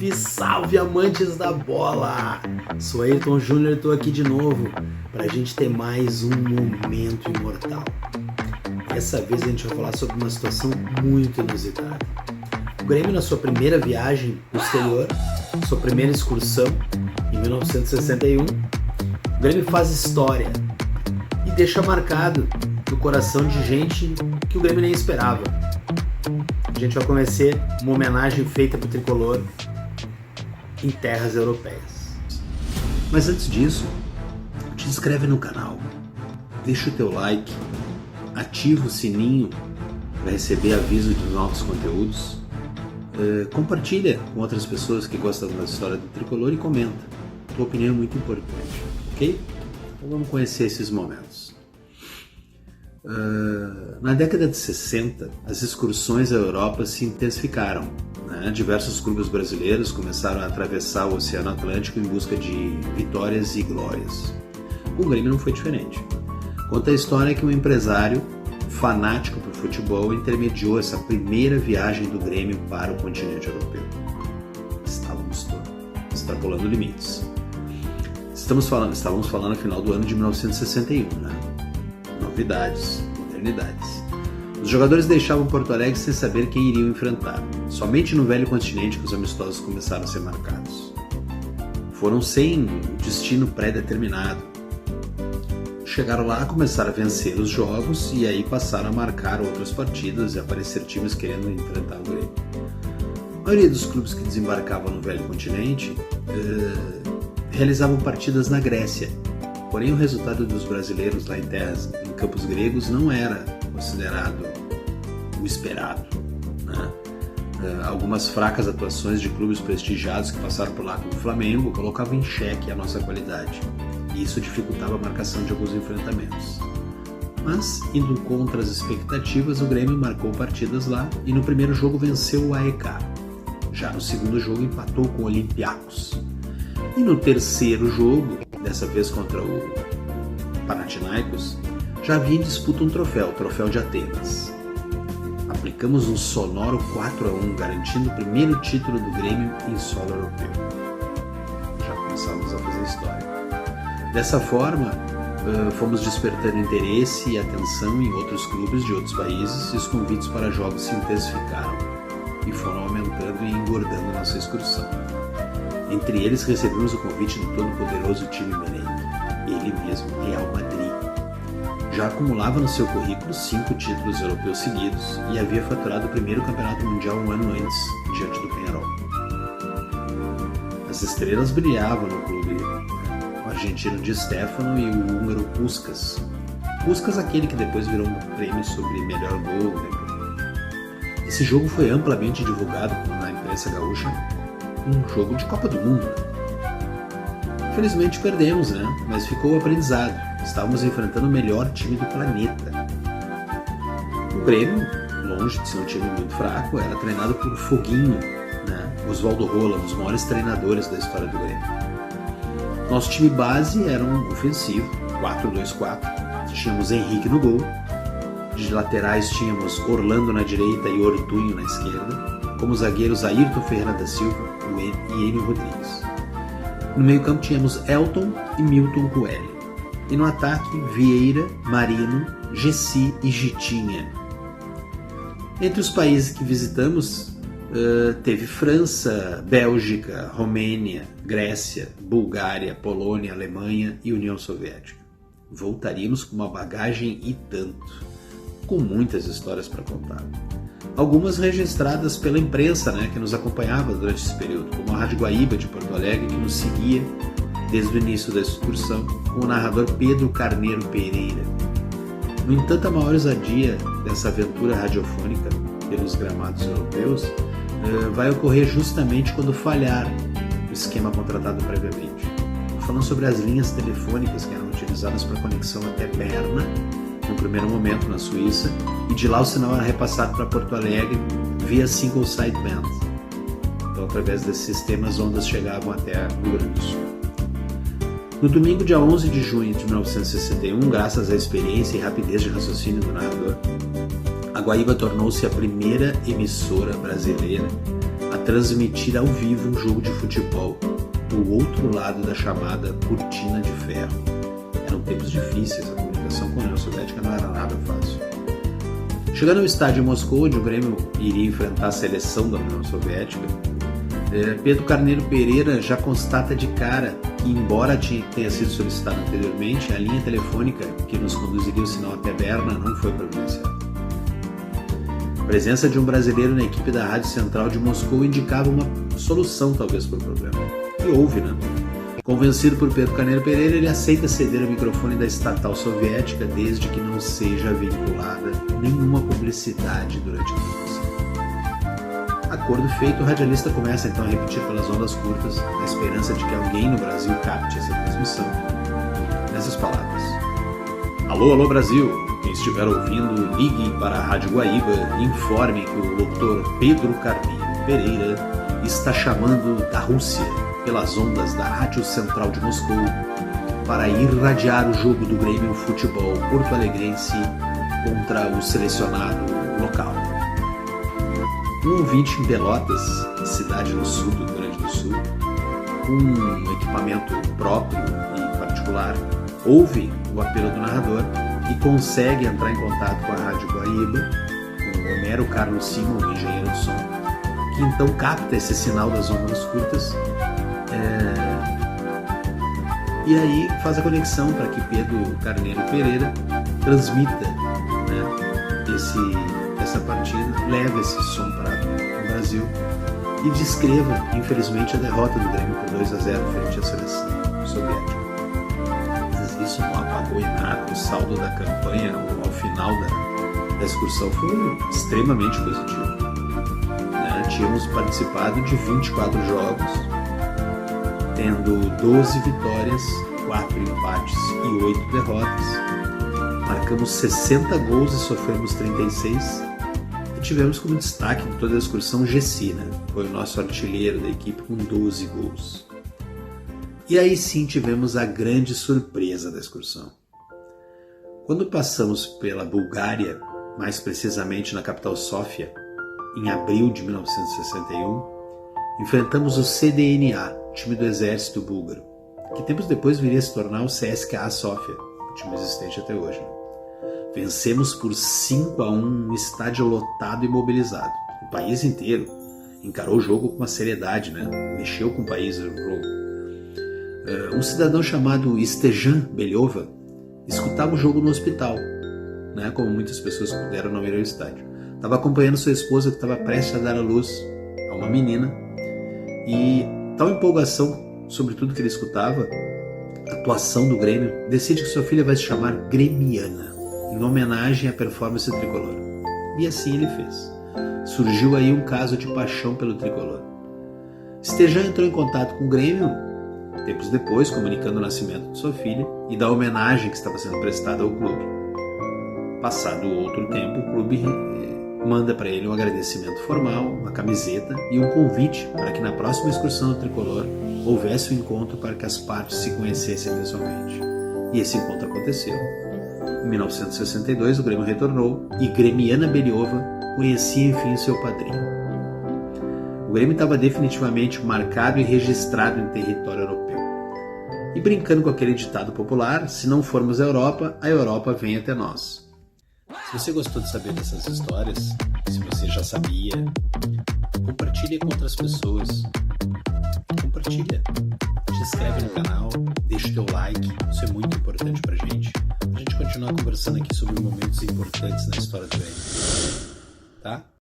Salve, salve amantes da bola! Sou Ayrton Júnior e estou aqui de novo para a gente ter mais um momento imortal. Dessa vez a gente vai falar sobre uma situação muito inusitada. O Grêmio, na sua primeira viagem no exterior, sua primeira excursão, em 1961, o Grêmio faz história e deixa marcado no coração de gente que o Grêmio nem esperava. A gente vai conhecer uma homenagem feita para o tricolor em terras europeias. Mas antes disso, te inscreve no canal, deixa o teu like, ativa o sininho para receber aviso de novos conteúdos, compartilha com outras pessoas que gostam da história do tricolor e comenta. Tua opinião é muito importante, ok? Então vamos conhecer esses momentos. Na década de 60, as excursões à Europa se intensificaram, né? Diversos clubes brasileiros começaram a atravessar o Oceano Atlântico em busca de vitórias e glórias. O Grêmio não foi diferente. Conta a história que um empresário fanático por futebol intermediou essa primeira viagem do Grêmio para o continente europeu. Estávamos extrapolando limites. Estávamos falando no final do ano de 1961, né? Novidades, modernidades. Os jogadores deixavam Porto Alegre sem saber quem iriam enfrentar. Somente no velho continente que os amistosos começaram a ser marcados. Foram sem destino pré-determinado. Chegaram lá, começaram a vencer os jogos e aí passaram a marcar outras partidas e aparecer times querendo enfrentar o Grêmio. A maioria dos clubes que desembarcavam no velho continente realizavam partidas na Grécia. Porém, o resultado dos brasileiros lá em campos gregos não era considerado o esperado, né? Algumas fracas atuações de clubes prestigiados que passaram por lá, como o Flamengo, colocavam em xeque a nossa qualidade. E isso dificultava a marcação de alguns enfrentamentos. Mas, indo contra as expectativas, o Grêmio marcou partidas lá e no primeiro jogo venceu o AEK. Já no segundo jogo empatou com o Olympiacos. E no terceiro jogo, dessa vez contra o Panathinaikos, já havia em disputa um troféu, o Troféu de Atenas. Aplicamos um sonoro 4-1, garantindo o primeiro título do Grêmio em solo europeu. Já começamos a fazer história. Dessa forma, fomos despertando interesse e atenção em outros clubes de outros países e os convites para jogos se intensificaram e foram aumentando e engordando nossa excursão. Entre eles, recebemos o convite do todo-poderoso time merengue, ele mesmo, Real Madrid. Já acumulava no seu currículo 5 títulos europeus seguidos e havia faturado o primeiro campeonato mundial um ano antes, diante do Peñarol. As estrelas brilhavam no clube, o argentino Di Stefano e o húngaro Puskás. Puskás, aquele que depois virou um prêmio sobre melhor gol. Esse jogo foi amplamente divulgado na imprensa gaúcha, um jogo de Copa do Mundo. Infelizmente perdemos, né? Mas ficou o aprendizado. Estávamos enfrentando o melhor time do planeta. O Grêmio, longe de ser um time muito fraco, era treinado por Foguinho, né? Oswaldo Rola, um dos maiores treinadores da história do Grêmio. Nosso time base era um ofensivo, 4-2-4. Tínhamos Henrique no gol. De laterais tínhamos Orlando na direita e Ortunho na esquerda. Como zagueiros, Ayrton Ferreira da Silva e Enio Rodrigues. No meio-campo tínhamos Elton e Milton Coelho. E no ataque, Vieira, Marino, Gessi e Gitinha. Entre os países que visitamos, teve França, Bélgica, Romênia, Grécia, Bulgária, Polônia, Alemanha e União Soviética. Voltaríamos com uma bagagem e tanto, com muitas histórias para contar. Algumas registradas pela imprensa, né, que nos acompanhava durante esse período, como a Rádio Guaíba de Porto Alegre, que nos seguia desde o início da excursão, com o narrador Pedro Carneiro Pereira. No entanto, a maior ousadia dessa aventura radiofônica pelos gramados europeus vai ocorrer justamente quando falhar o esquema contratado previamente. Falando sobre as linhas telefônicas que eram utilizadas para conexão até Berna, no primeiro momento na Suíça, e de lá o sinal era repassado para Porto Alegre via single sideband. Então, através desses sistemas, ondas chegavam até o Rio Grande do Sul. No domingo, dia 11 de junho de 1961, graças à experiência e rapidez de raciocínio do narrador, a Guaíba tornou-se a primeira emissora brasileira a transmitir ao vivo um jogo de futebol do outro lado da chamada cortina de ferro. Eram tempos difíceis, a comunicação com a União Soviética não era nada fácil. Chegando ao estádio em Moscou, onde o Grêmio iria enfrentar a seleção da União Soviética, Pedro Carneiro Pereira já constata de cara que, embora tenha sido solicitado anteriormente, a linha telefônica que nos conduziria o sinal até Berna não foi providenciada. A presença de um brasileiro na equipe da Rádio Central de Moscou indicava uma solução talvez para o problema. E houve, né? Convencido por Pedro Carneiro Pereira, ele aceita ceder o microfone da estatal soviética desde que não seja vinculada nenhuma publicidade durante a transmissão. Acordo feito, o radialista começa então a repetir pelas ondas curtas, na esperança de que alguém no Brasil capte essa transmissão. Nessas palavras: Alô, alô Brasil! Quem estiver ouvindo, ligue para a Rádio Guaíba e informe que o Dr. Pedro Carneiro Pereira está chamando da Rússia pelas ondas da Rádio Central de Moscou para irradiar o jogo do Grêmio Futebol Porto Alegrense contra o selecionado local. Um ouvinte em Pelotas, cidade no sul do Rio Grande do Sul, com um equipamento próprio e particular, ouve o apelo do narrador e consegue entrar em contato com a Rádio Guaíba, com o Homero Carlos Simon, o engenheiro de som, que então capta esse sinal das ondas curtas e aí faz a conexão para que Pedro Carneiro Pereira transmita, né, essa partida, leve esse som para o Brasil e descreva, infelizmente, a derrota do Grêmio por 2-0 frente à seleção soviética. Mas isso não apagou em nada o saldo da campanha ao final da excursão foi extremamente positivo. Tínhamos participado de 24 jogos, tendo 12 vitórias, 4 empates e 8 derrotas. Marcamos 60 gols e sofremos 36. E tivemos como destaque de toda a excursão Gessi, né? Foi o nosso artilheiro da equipe com 12 gols. E aí sim tivemos a grande surpresa da excursão. Quando passamos pela Bulgária, mais precisamente na capital Sófia, em abril de 1961, enfrentamos o CDNA, time do exército búlgaro, que tempos depois viria a se tornar o CSKA Sofia, o time existente até hoje. Vencemos por 5-1 um estádio lotado e mobilizado. O país inteiro encarou o jogo com uma seriedade, né? Mexeu com o país no jogo. Um cidadão chamado Stejan Beliova escutava o jogo no hospital, né? Como muitas pessoas puderam não ir ao estádio. Estava acompanhando sua esposa que estava prestes a dar à luz a uma menina e tal empolgação sobre tudo que ele escutava, a atuação do Grêmio, decide que sua filha vai se chamar Gremiana, em homenagem à performance tricolor. E assim ele fez. Surgiu aí um caso de paixão pelo tricolor. Stejan entrou em contato com o Grêmio, tempos depois, comunicando o nascimento de sua filha e da homenagem que estava sendo prestada ao clube. Passado outro tempo, o clube manda para ele um agradecimento formal, uma camiseta e um convite para que na próxima excursão do tricolor houvesse um encontro para que as partes se conhecessem pessoalmente. E esse encontro aconteceu. Em 1962, o Grêmio retornou e Gremiana Beliova conhecia enfim seu padrinho. O Grêmio estava definitivamente marcado e registrado em território europeu. E brincando com aquele ditado popular, se não formos à Europa, a Europa vem até nós. Se você gostou de saber dessas histórias, se você já sabia, compartilhe com outras pessoas. Compartilha, se inscreve no canal, deixa o teu like, isso é muito importante pra gente. A gente continuar conversando aqui sobre momentos importantes na história do Grêmio. Tá?